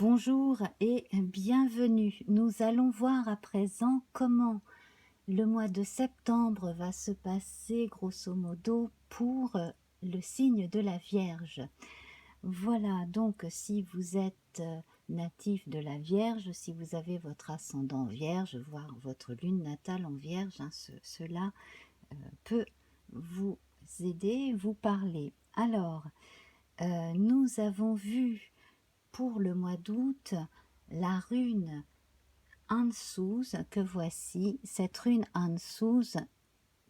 Bonjour et bienvenue. Nous allons voir à présent comment le mois de septembre va se passer grosso modo pour le signe de la Vierge. Voilà, donc si vous êtes natif de la Vierge, si vous avez votre ascendant Vierge, voire votre lune natale en Vierge, cela peut vous aider, vous parler. Alors, nous avons vu pour le mois d'août la rune Ansuz que voici. Cette rune Ansuz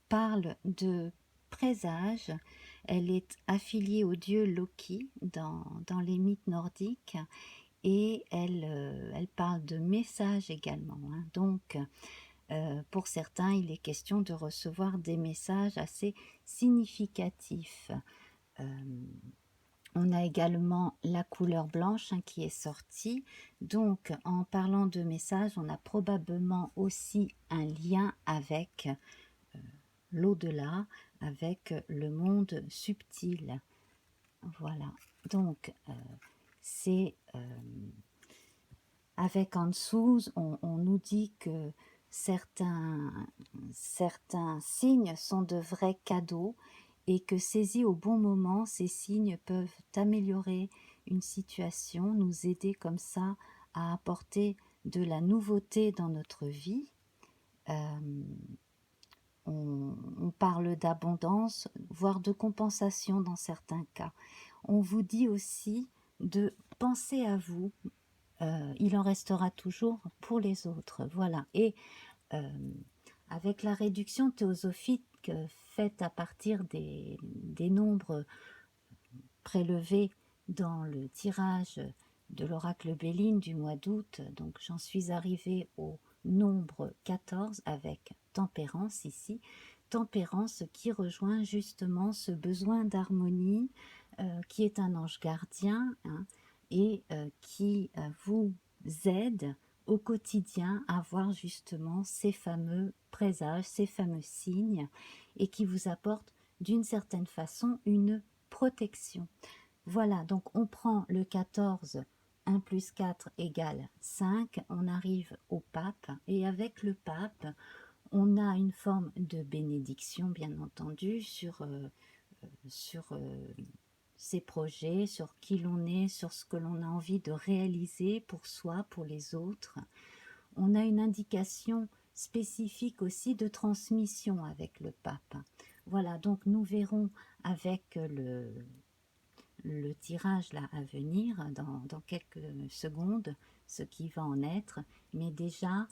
parle de présage. Elle est affiliée au dieu Loki dans les mythes nordiques et elle parle de messages également, hein. Donc, pour certains, il est question de recevoir des messages assez significatifs. On a également la couleur blanche, hein, qui est sortie. Donc, en parlant de messages, on a probablement aussi un lien avec l'au-delà, avec le monde subtil. Voilà. Donc, c'est avec Ansuz, on nous dit que certains signes sont de vrais cadeaux et que saisis au bon moment, ces signes peuvent améliorer une situation, nous aider comme ça à apporter de la nouveauté dans notre vie. On parle d'abondance, voire de compensation dans certains cas. On vous dit aussi de penser à vous, il en restera toujours pour les autres. Voilà. Et avec la réduction théosophique faite à partir des nombres prélevés dans le tirage de l'oracle Béline du mois d'août, donc j'en suis arrivée au nombre 14 avec tempérance ici, tempérance qui rejoint justement ce besoin d'harmonie, qui est un ange gardien, hein, et qui vous aide au quotidien à voir justement ces fameux présages, ces fameux signes, et qui vous apporte d'une certaine façon une protection. Voilà, donc on prend le 14, 1 plus 4 égale 5, on arrive au pape, et avec le pape, on a une forme de bénédiction, bien entendu, sur ses projets, sur qui l'on est, sur ce que l'on a envie de réaliser pour soi, pour les autres. On a une indication spécifique aussi de transmission avec le pape. Voilà, donc nous verrons avec le tirage là à venir dans quelques secondes ce qui va en être, mais déjà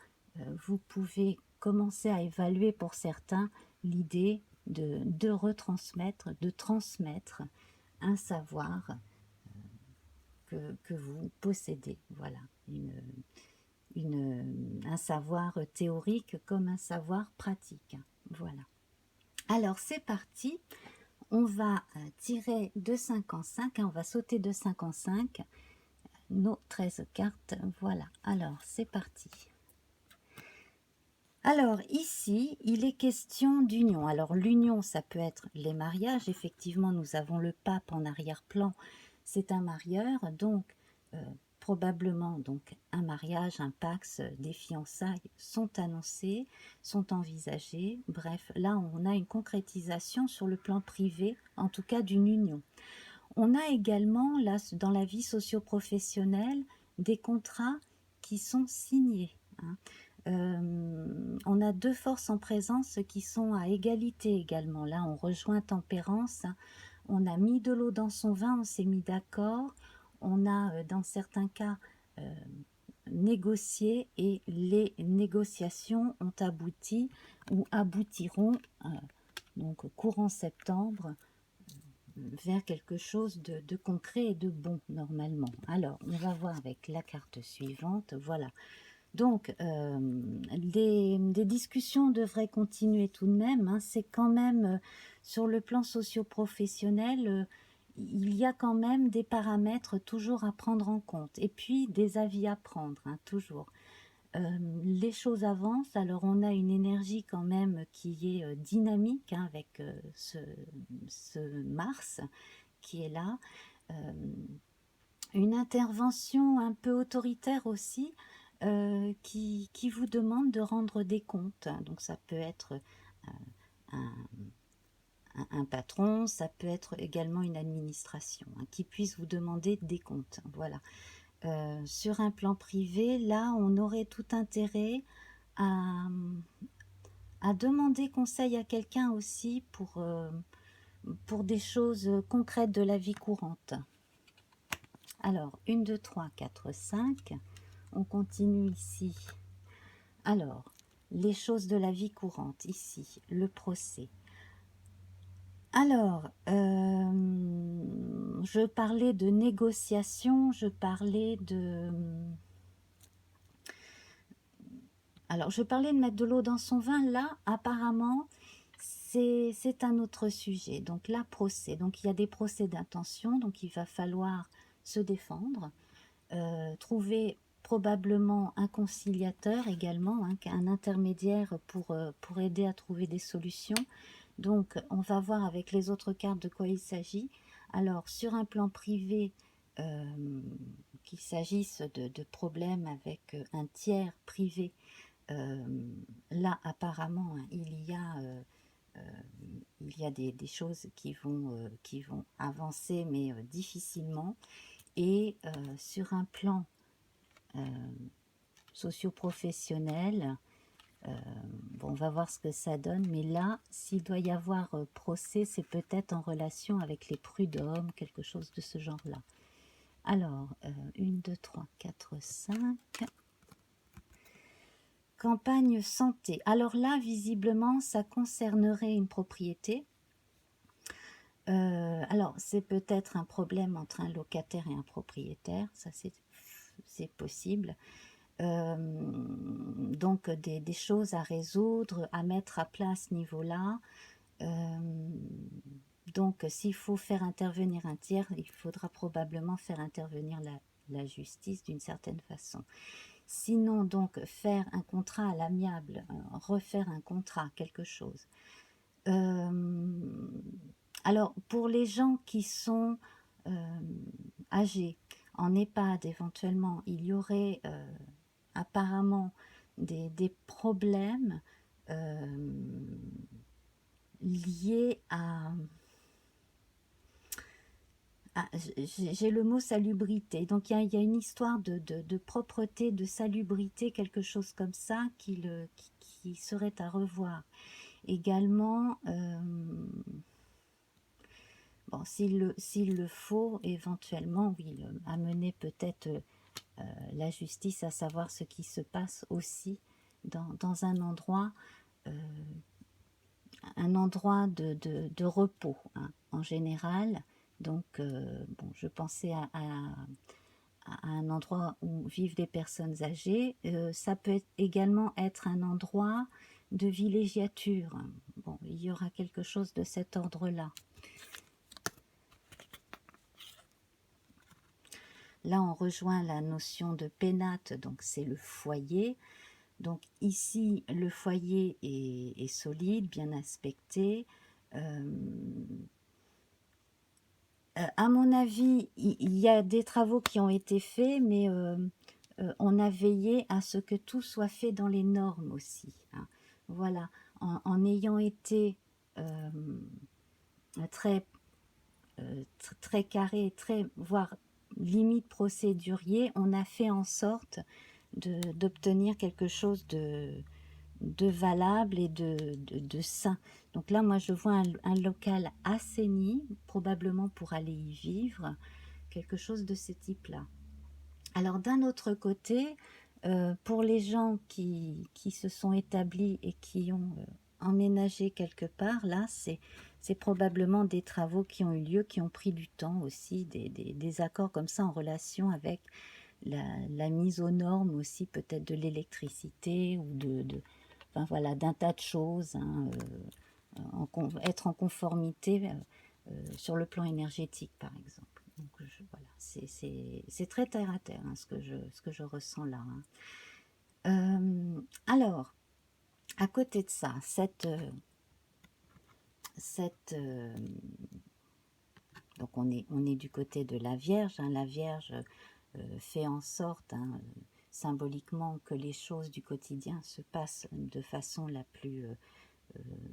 vous pouvez commencer à évaluer pour certains l'idée de retransmettre, de transmettre un savoir que vous possédez. Voilà, un savoir théorique comme un savoir pratique. Voilà. Alors c'est parti, on va tirer de 5 en 5, hein, on va sauter de 5 en 5 nos 13 cartes. Voilà, alors c'est parti. Alors ici, il est question d'union. Alors l'union, ça peut être les mariages. Effectivement, nous avons le pape en arrière-plan. C'est un marieur, donc probablement donc un mariage, un pax, des fiançailles sont annoncés, sont envisagés. Bref, là on a une concrétisation sur le plan privé, en tout cas d'une union. On a également là dans la vie socio-professionnelle des contrats qui sont signés, hein. On a deux forces en présence qui sont à égalité également. Là, on rejoint tempérance. On a mis de l'eau dans son vin, on s'est mis d'accord. On a, dans certains cas, négocié et les négociations ont abouti ou aboutiront, donc courant septembre, vers quelque chose de concret et de bon normalement. Alors, on va voir avec la carte suivante. Voilà. Donc, des discussions devraient continuer tout de même, hein. C'est quand même, sur le plan socio-professionnel, il y a quand même des paramètres toujours à prendre en compte. Et puis, des avis à prendre, hein, toujours. Les choses avancent, alors on a une énergie quand même qui est dynamique, hein, avec ce Mars qui est là. une intervention un peu autoritaire aussi, qui vous demande de rendre des comptes. Donc ça peut être un, un patron, ça peut être également une administration, hein, qui puisse vous demander des comptes. Voilà. Sur un plan privé, là, on aurait tout intérêt à, demander conseil à quelqu'un aussi pour des choses concrètes de la vie courante. Alors, 1, 2, 3, 4, 5. On continue ici. Alors, les choses de la vie courante, ici, le procès. Alors, je parlais de négociation, je parlais de... Alors, je parlais de mettre de l'eau dans son vin. Là, apparemment, c'est un autre sujet. Donc là, procès. Donc il y a des procès d'intention. Donc il va falloir se défendre. Trouver probablement un conciliateur également, hein, un intermédiaire pour aider à trouver des solutions. Donc on va voir avec les autres cartes de quoi il s'agit. Alors sur un plan privé, qu'il s'agisse de problèmes avec un tiers privé, là apparemment hein, il y a des choses qui vont avancer mais difficilement. Et sur un plan socio-professionnel, bon, on va voir ce que ça donne, mais là, s'il doit y avoir procès, c'est peut-être en relation avec les prud'hommes, quelque chose de ce genre-là. Alors, 1, 2, 3, 4, 5. Campagne santé. Alors là, visiblement, ça concernerait une propriété. Alors, c'est peut-être un problème entre un locataire et un propriétaire, ça c'est possible. Donc, des choses à résoudre, à mettre à plat à ce niveau-là. Donc, s'il faut faire intervenir un tiers, il faudra probablement faire intervenir la justice d'une certaine façon. Sinon, donc, faire un contrat à l'amiable, refaire un contrat, quelque chose. Alors, pour les gens qui sont âgés, en EHPAD éventuellement, il y aurait apparemment des problèmes liés à j'ai le mot salubrité. Donc il y a une histoire de propreté, de salubrité, quelque chose comme ça qui serait à revoir. Également, bon, s'il le faut, éventuellement, oui, amener peut-être la justice à savoir ce qui se passe aussi dans un endroit de repos, hein, en général. Donc, bon, je pensais à un endroit où vivent des personnes âgées. Ça peut également être un endroit de villégiature. Bon, il y aura quelque chose de cet ordre-là. Là, on rejoint la notion de pénate, donc c'est le foyer. Donc ici, le foyer est solide, bien aspecté. À mon avis, il y a des travaux qui ont été faits, mais on a veillé à ce que tout soit fait dans les normes aussi, hein. Voilà, en ayant été très, très carré, voire limite procédurier, on a fait en sorte d'obtenir quelque chose de valable et de sain. Donc là, moi, je vois un local assaini, probablement pour aller y vivre, quelque chose de ce type-là. Alors, d'un autre côté, pour les gens qui se sont établis et qui ont emménagé quelque part, là, c'est probablement des travaux qui ont eu lieu, qui ont pris du temps aussi, des accords comme ça en relation avec la mise aux normes aussi, peut-être de l'électricité ou enfin voilà, d'un tas de choses, hein, être en conformité sur le plan énergétique, par exemple. Donc voilà, c'est très terre à terre, hein, ce que je ressens là, hein. Alors, à côté de ça, Donc on est du côté de la Vierge, hein. La Vierge fait en sorte, hein, symboliquement, que les choses du quotidien se passent de façon la plus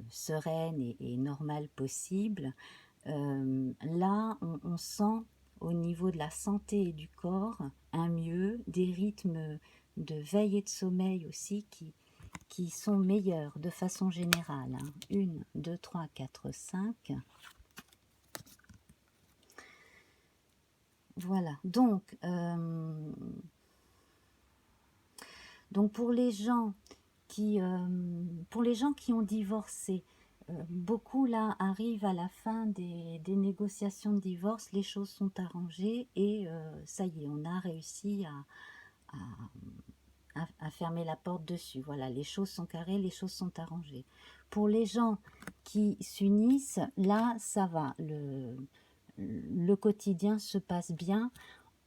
sereine et normale possible. Là, on sent au niveau de la santé et du corps un mieux, des rythmes de veille et de sommeil aussi qui sont meilleurs de façon générale. 1, 2, 3, 4, 5. Voilà, donc pour les gens qui ont divorcé, beaucoup là arrivent à la fin des négociations de divorce, les choses sont arrangées et ça y est, on a réussi à fermer la porte dessus. Voilà, les choses sont carrées, les choses sont arrangées. Pour les gens qui s'unissent, là, ça va. Le quotidien se passe bien.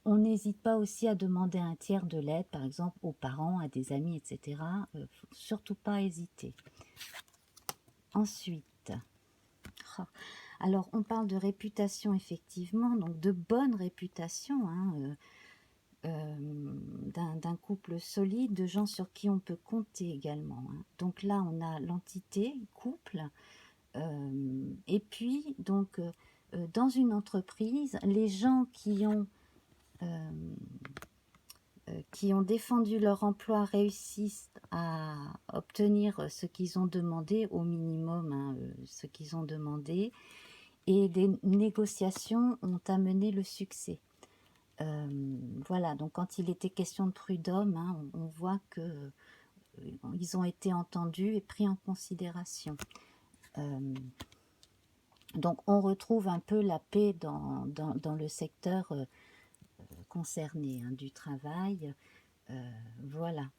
On n'hésite pas aussi à demander à un tiers de l'aide, par exemple aux parents, à des amis, etc. Faut surtout pas hésiter. Ensuite, alors on parle de réputation effectivement, donc de bonne réputation, hein, d'un couple solide, de gens sur qui on peut compter également, hein. Donc là, on a l'entité couple, et puis donc dans une entreprise, les gens qui ont défendu leur emploi réussissent à obtenir ce qu'ils ont demandé, au minimum, hein, ce qu'ils ont demandé, et des négociations ont amené le succès. Voilà, donc quand il était question de prud'homme, hein, on voit que ils ont été entendus et pris en considération. Donc on retrouve un peu la paix dans le secteur concerné, hein, du travail. Voilà.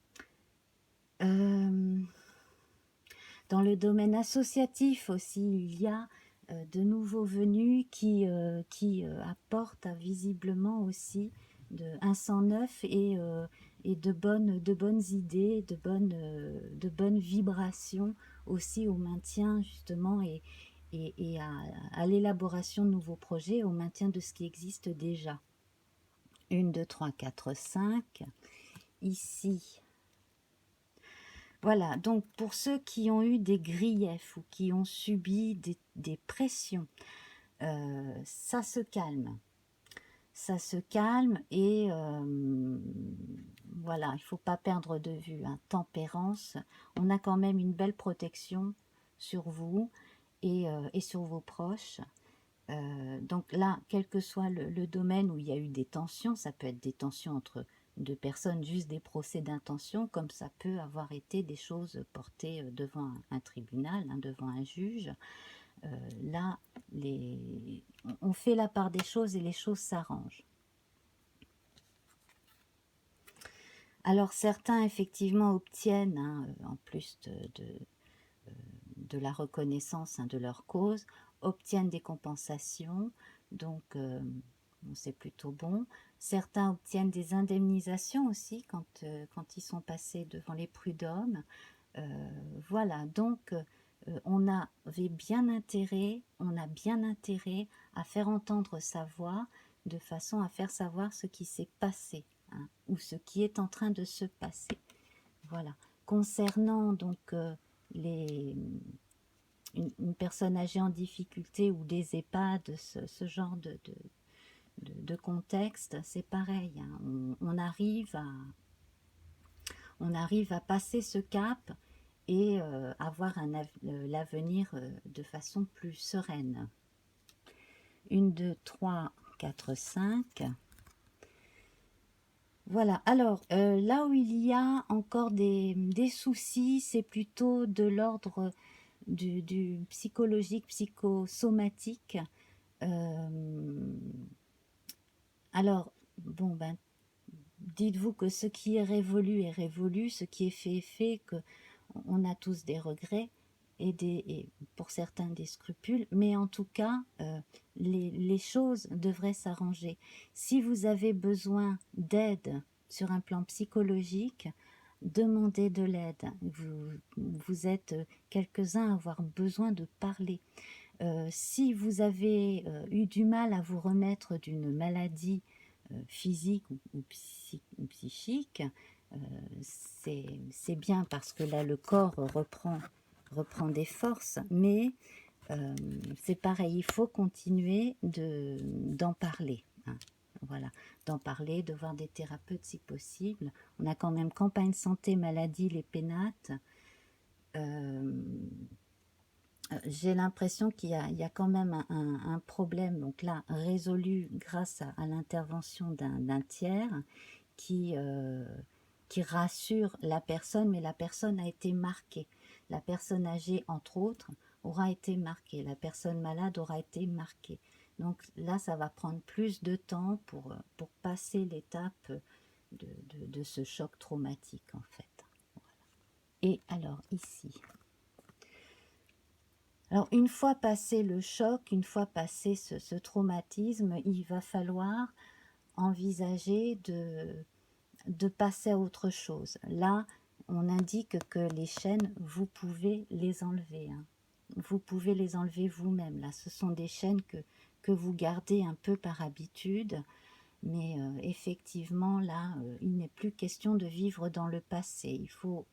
Dans le domaine associatif aussi, il y a de nouveaux venus qui apportent visiblement aussi un sang neuf et de bonnes idées, de bonnes vibrations aussi au maintien justement et à l'élaboration de nouveaux projets, au maintien de ce qui existe déjà. 1, 2, 3, 4, 5. Ici, voilà, donc pour ceux qui ont eu des griefs ou qui ont subi des pressions, ça se calme. Ça se calme et voilà, il ne faut pas perdre de vue, hein, tempérance. On a quand même une belle protection sur vous et sur vos proches. Donc là, quel que soit le domaine où il y a eu des tensions, ça peut être des tensions entre deux personnes, juste des procès d'intention, comme ça peut avoir été des choses portées devant un tribunal, hein, devant un juge. Là, on fait la part des choses et les choses s'arrangent. Alors certains effectivement obtiennent, hein, en plus de la reconnaissance, hein, de leur cause, obtiennent des compensations, donc c'est plutôt bon. Certains obtiennent des indemnisations aussi quand ils sont passés devant les prud'hommes. Voilà, donc on a bien intérêt à faire entendre sa voix de façon à faire savoir ce qui s'est passé, hein, ou ce qui est en train de se passer. Voilà. Concernant donc une personne âgée en difficulté ou des EHPAD, ce genre de contexte, c'est pareil, hein. On arrive à passer ce cap et avoir l'avenir de façon plus sereine. 1, 2, 3, 4, 5. Voilà, alors là où il y a encore des soucis, c'est plutôt de l'ordre du psychologique, psychosomatique. Alors, bon, ben, dites-vous que ce qui est révolu, ce qui est fait, que on a tous des regrets et pour certains des scrupules, mais en tout cas, les choses devraient s'arranger. Si vous avez besoin d'aide sur un plan psychologique, demandez de l'aide. Vous êtes quelques-uns à avoir besoin de parler. Si vous avez eu du mal à vous remettre d'une maladie physique ou psychique, c'est bien parce que là le corps reprend des forces, mais c'est pareil, il faut continuer d'en parler, hein. Voilà, d'en parler, de voir des thérapeutes si possible. On a quand même Campagne Santé Maladie, les pénates. J'ai l'impression qu'il y a quand même un problème, donc là, résolu grâce à l'intervention d'un tiers qui, qui rassure la personne, mais la personne a été marquée. La personne âgée, entre autres, aura été marquée. La personne malade aura été marquée. Donc là, ça va prendre plus de temps pour passer l'étape de ce choc traumatique, en fait. Voilà. Et alors, ici... Alors, une fois passé le choc, une fois passé ce traumatisme, il va falloir envisager de passer à autre chose. Là, on indique que les chaînes, vous pouvez les enlever, hein. Vous pouvez les enlever vous-même. Là, ce sont des chaînes que vous gardez un peu par habitude, mais effectivement, là, il n'est plus question de vivre dans le passé. Il faut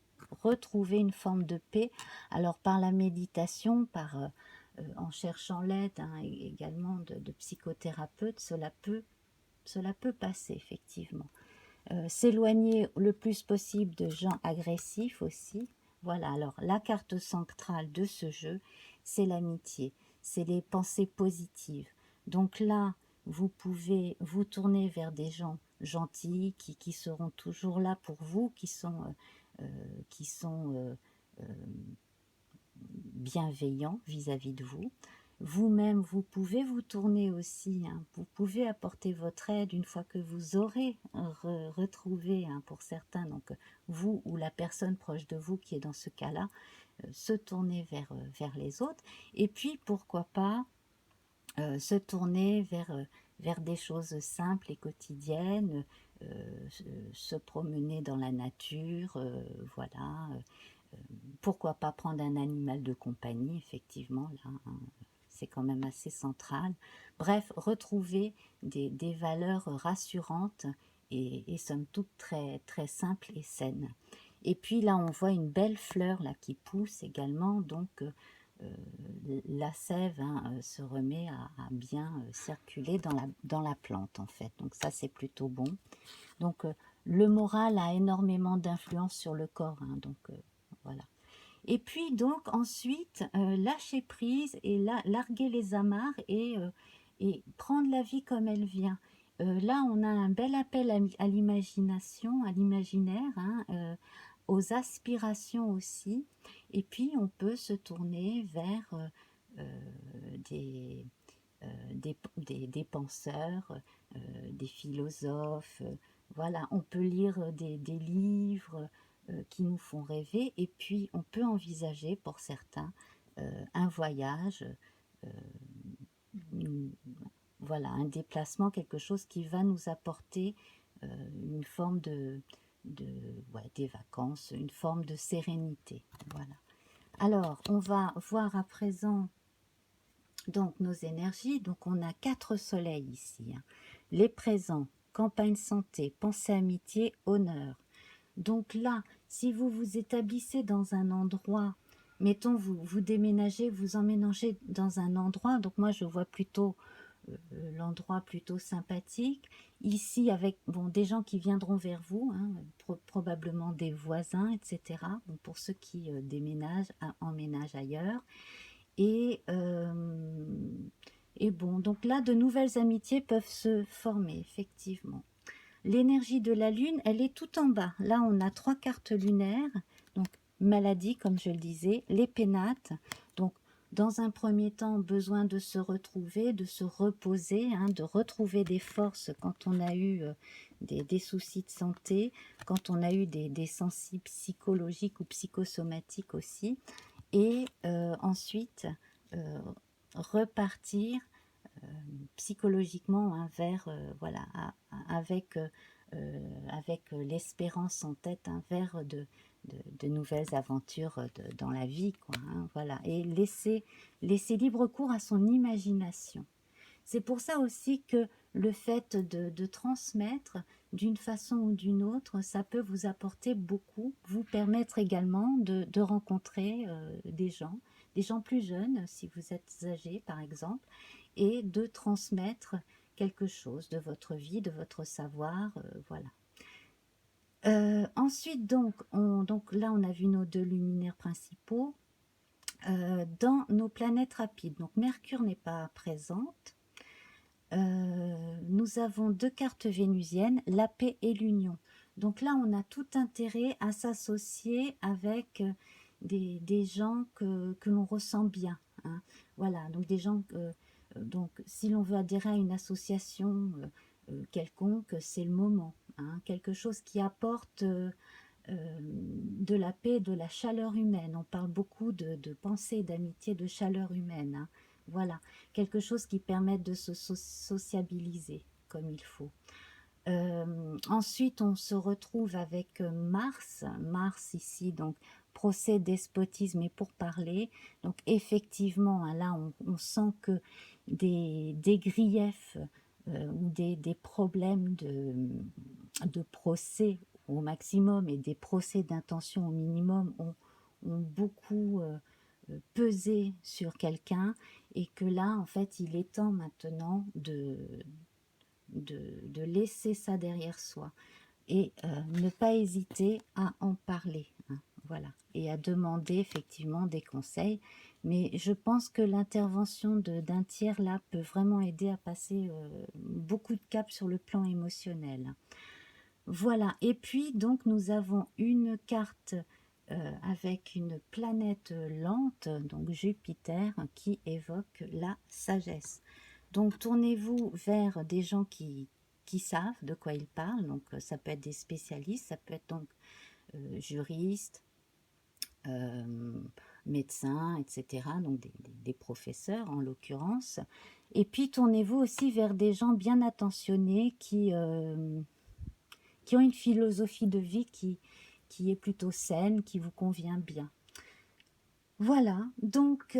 retrouver une forme de paix. Alors, par la méditation, en cherchant l'aide, hein, également de psychothérapeutes, cela peut passer, effectivement. S'éloigner le plus possible de gens agressifs aussi. Voilà, alors la carte centrale de ce jeu, c'est l'amitié, c'est les pensées positives. Donc là, vous pouvez vous tourner vers des gens gentils qui seront toujours là pour vous, qui sont bienveillants vis-à-vis de vous. Vous-même, vous pouvez vous tourner aussi, hein. Vous pouvez apporter votre aide une fois que vous aurez retrouvé, hein, pour certains, donc vous ou la personne proche de vous qui est dans ce cas-là, se tourner vers les autres. Et puis, pourquoi pas se tourner vers des choses simples et quotidiennes, se promener dans la nature, voilà. Pourquoi pas prendre un animal de compagnie, effectivement, là, hein, c'est quand même assez central. Bref, retrouver des valeurs rassurantes et somme toute très, très simples et saines. Et puis là, on voit une belle fleur là qui pousse également, donc la sève, hein, se remet à bien circuler dans la plante, en fait. Donc ça, c'est plutôt bon. Donc le moral a énormément d'influence sur le corps, hein, donc voilà. Et puis donc ensuite, lâcher prise et larguer les amarres et prendre la vie comme elle vient. Là, on a un bel appel à l'imagination, à l'imaginaire, hein, aux aspirations aussi. Et puis, on peut se tourner vers des, des penseurs, des philosophes. Voilà, on peut lire des livres qui nous font rêver, et puis on peut envisager pour certains un voyage, euh, une- voilà, un déplacement, quelque chose qui va nous apporter une forme de ouais, des vacances, une forme de sérénité. Voilà. Alors, on va voir à présent donc nos énergies. Donc, on a 4 soleils ici, hein. Les présents, campagne santé, pensée amitié, honneur. Donc là, si vous vous établissez dans un endroit, mettons vous déménagez, vous emménagez dans un endroit, donc moi je vois plutôt l'endroit plutôt sympathique, ici avec bon, des gens qui viendront vers vous, hein, probablement des voisins, etc. Bon, pour ceux qui déménagent, emménagent ailleurs. Et, et bon, donc là, de nouvelles amitiés peuvent se former, effectivement. L'énergie de la Lune, elle est tout en bas. Là, on a 3 cartes lunaires. Donc, maladie, comme je le disais, les pénates. Donc, dans un premier temps, besoin de se retrouver, de se reposer, hein, de retrouver des forces quand on a eu des soucis de santé, quand on a eu des sensibles psychologiques ou psychosomatiques aussi. Et ensuite, repartir psychologiquement, hein, vers, avec, avec l'espérance en tête, un verre de nouvelles aventures dans la vie, quoi, hein, voilà. Et laisser libre cours à son imagination. C'est pour ça aussi que le fait de transmettre d'une façon ou d'une autre, ça peut vous apporter beaucoup, vous permettre également de rencontrer des gens plus jeunes, si vous êtes âgé par exemple, et de transmettre quelque chose de votre vie, de votre savoir, voilà. Ensuite, donc là, on a vu nos deux luminaires principaux. Dans nos planètes rapides, donc Mercure n'est pas présente. Nous avons deux cartes vénusiennes, la paix et l'union. Donc là, on a tout intérêt à s'associer avec des gens que l'on ressent bien, hein. Voilà, donc des gens donc si l'on veut adhérer à une association quelconque, c'est le moment, hein. Quelque chose qui apporte de la paix, de la chaleur humaine. On parle beaucoup de pensée, d'amitié, de chaleur humaine, hein. Voilà, quelque chose qui permette de se sociabiliser comme il faut. Ensuite, on se retrouve avec Mars. Mars ici, donc, procès, despotisme et pour parler. Donc, effectivement, hein, là, on sent que des griefs ou des problèmes de procès au maximum et des procès d'intention au minimum ont beaucoup pesé sur quelqu'un et que là, en fait, il est temps maintenant de laisser ça derrière soi et ne pas hésiter à en parler, hein, voilà, et à demander effectivement des conseils. Mais je pense que l'intervention d'un tiers là peut vraiment aider à passer beaucoup de caps sur le plan émotionnel. Voilà, et puis donc nous avons une carte avec une planète lente, donc Jupiter, qui évoque la sagesse. Donc tournez-vous vers des gens qui savent de quoi ils parlent, donc ça peut être des spécialistes, ça peut être donc juristes, médecins, etc., donc des professeurs en l'occurrence. Et puis tournez-vous aussi vers des gens bien attentionnés qui ont une philosophie de vie qui est plutôt saine, qui vous convient bien. Voilà, donc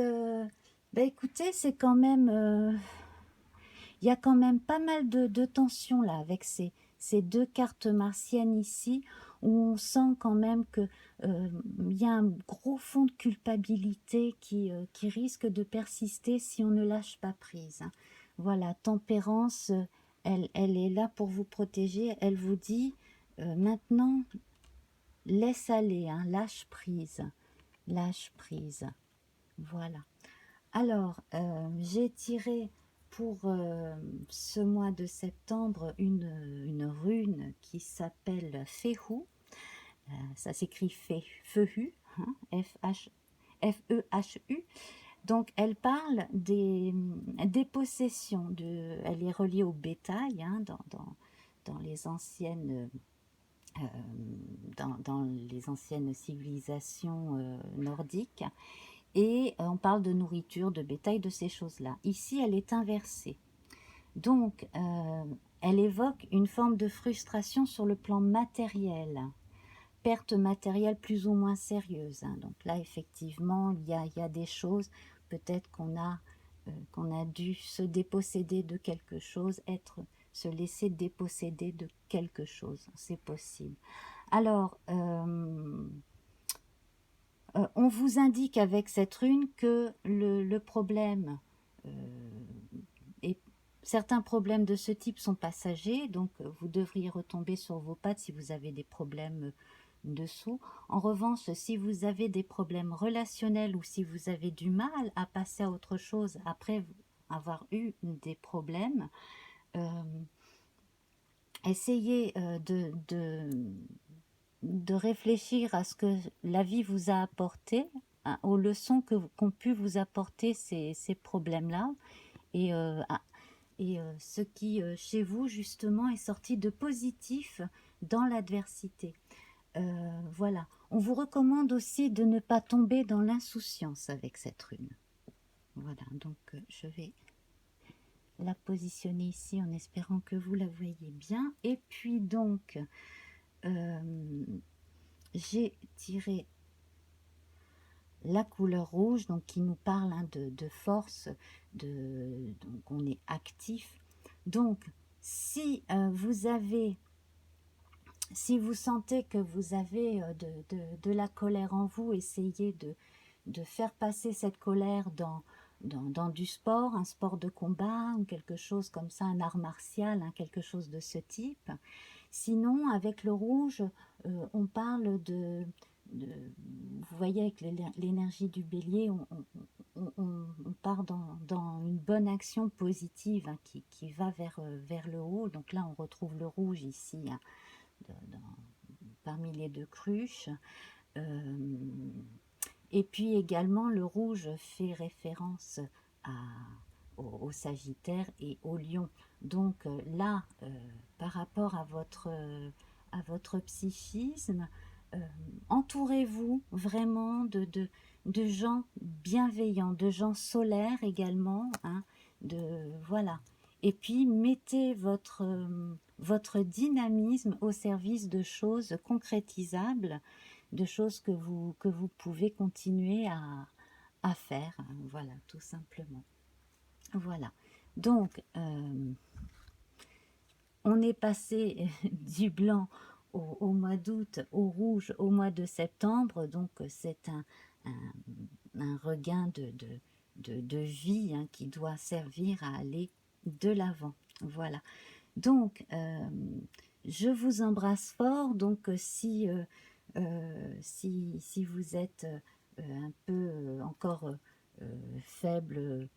bah écoutez, c'est quand même il y a quand même pas mal de tensions là avec ces deux cartes martiennes ici, où on sent quand même que il y a un gros fond de culpabilité qui risque de persister si on ne lâche pas prise, hein. Voilà, Tempérance, elle est là pour vous protéger, elle vous dit maintenant laisse aller, hein, lâche prise, voilà. Alors, j'ai tiré pour ce mois de septembre une rune qui s'appelle Fehu. Ça s'écrit Fehu, hein, F-E-H-U. Donc, elle parle des possessions. Elle est reliée au bétail, hein, dans les anciennes... dans les anciennes civilisations nordiques. Et on parle de nourriture, de bétail, de ces choses-là. Ici, elle est inversée. Donc, elle évoque une forme de frustration sur le plan matériel, perte matérielle plus ou moins sérieuse, hein. Donc là, effectivement, il y a des choses, peut-être qu'on a dû se déposséder de quelque chose, se laisser déposséder de quelque chose, c'est possible. Alors, on vous indique avec cette rune que le problème, et certains problèmes de ce type sont passagers, donc vous devriez retomber sur vos pattes si vous avez des problèmes dessous. En revanche, si vous avez des problèmes relationnels ou si vous avez du mal à passer à autre chose après avoir eu des problèmes, essayez de réfléchir à ce que la vie vous a apporté, hein, aux leçons qu'ont pu vous apporter ces problèmes-là, et ce qui, chez vous, justement, est sorti de positif dans l'adversité. Voilà. On vous recommande aussi de ne pas tomber dans l'insouciance avec cette rune. Voilà, donc je vais la positionner ici en espérant que vous la voyez bien. Et puis donc, j'ai tiré la couleur rouge, donc qui nous parle hein, de force, donc on est actif. Donc, si si vous sentez que vous avez de la colère en vous, essayez de faire passer cette colère dans du sport, un sport de combat ou quelque chose comme ça, un art martial, hein, quelque chose de ce type. Sinon, avec le rouge, on parle vous voyez, avec l'énergie du bélier, on part dans une bonne action positive hein, qui va vers le haut. Donc là, on retrouve le rouge ici, hein, parmi les deux cruches. Et puis également, le rouge fait référence à, au Sagittaire et au Lion. Donc là, par rapport à votre psychisme, entourez-vous vraiment de gens bienveillants, de gens solaires également, hein, voilà. Et puis mettez votre dynamisme au service de choses concrétisables, de choses que vous pouvez continuer à faire, hein, voilà, tout simplement. Voilà. Donc, on est passé du blanc au mois d'août, au rouge au mois de septembre, donc c'est un regain de vie hein, qui doit servir à aller de l'avant. Voilà. Donc, je vous embrasse fort. Donc, si vous êtes un peu encore faible,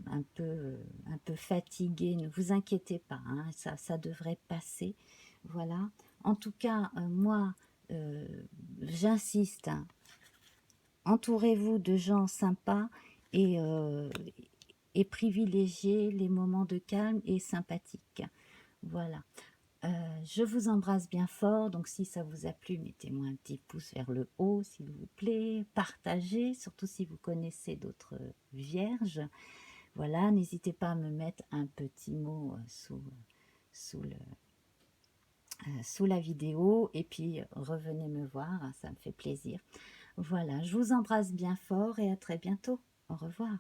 un peu fatigué, ne vous inquiétez pas, hein, ça devrait passer. Voilà. En tout cas, moi, j'insiste, hein, entourez-vous de gens sympas et privilégiez les moments de calme et sympathiques. Voilà. Je vous embrasse bien fort, donc si ça vous a plu, mettez-moi un petit pouce vers le haut, s'il vous plaît. Partagez, surtout si vous connaissez d'autres vierges. Voilà, n'hésitez pas à me mettre un petit mot sous, sous la vidéo, et puis revenez me voir, hein, ça me fait plaisir. Voilà, je vous embrasse bien fort et à très bientôt. Au revoir.